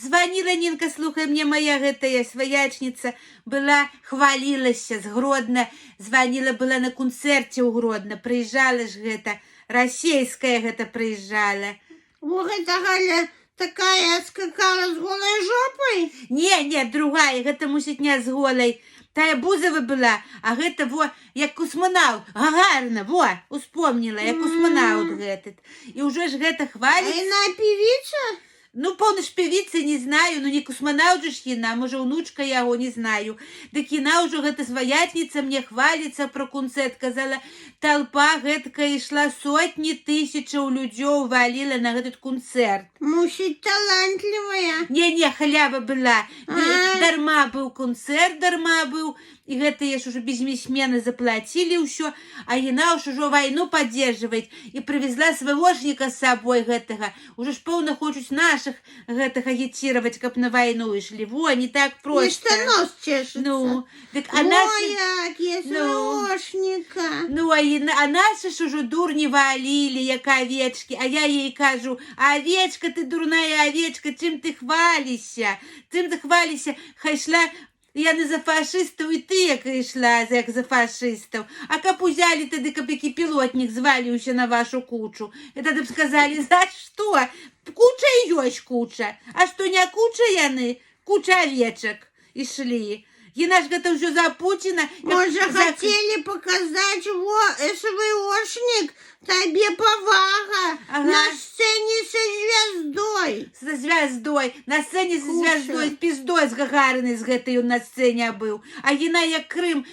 Звонила Нинка, слухай, мне моя гэтая сваячница была, хвалілася з Гродна, звонила, была на концерте у Гродна, приезжала ж гэта, расейская гэта приезжала. О, гэта Галя такая скакала з голой жопой? Не, другая, гэта мусіць не з голай. Тая Бузова была, а гэта во, як космонавт, Гагарина, во, успомнила, як космонавт гэтыт. І уже ж гэта А хваліць. яна певица? Ну, пэўна ж певица, не знаю, ну не космонавт же ж яна, можа, унучка яго, не знаю. Дык яна ўжо гэта сваячніца мне хваліцца про концерт, казала, толпа гэткая ішла, сотні тысячаў людзёў валіла на гэты концерт. Мусить талантливая. Не, халява была. Дарма быў концерт, дарма быў. І гэтыя ж уже бизнесмены заплатили ўсё, а яна ўжо вайну паддерживает і привезла свайошніка з сабой гэтага. Уже ж пэўна хочуць наших гэтых агітировать, каб на вайну ішлі. Во, не так просто. Нешта нос чешется. Ну, дык а О, наши... якія Ну. сваошніка. Ну, а наши ж уже дурни валили, як овечки. А я ей кажу, овечка, ты дурная овечка, чим ти хвалишься? Чим ти хвалишься? Хай шла... Я не за фашистов, и ты, як йшла, як за фашистов. А каб узяли тады, каб які пилотник зваліўся на вашу кучу. И тады б сказали, за что? Куча и ёсць куча. А что не куча яны? Куча овечек ішлі. Яна ж гэта ўсё за Путина. Может, хотели показать, во, СВОшник, тебе повага. Ага. На сцене со звездой. Со звездой, на сцене со звездой, с пиздой, с Гагариной, с гэтай на сцене был. А яна як Крым,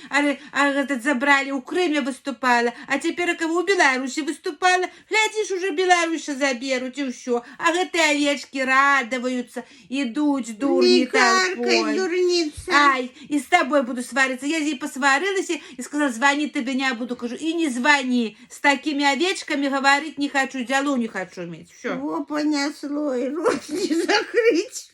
этот забрали, у Крыме выступала, а теперь кого у Беларуси выступала. Глядишь, уже Беларуси заберут и все. А гэтые овечки радуются, идут, дурни Лекаркой толпой. дурница. Ай, и с тобой буду свариться. Я ей посварилась и сказала, звони, тебе не буду, кажу, и не звони. С такими овечками говорить не хочу, делу не хочу иметь. Все. Во, понесло, и рот не закрыть.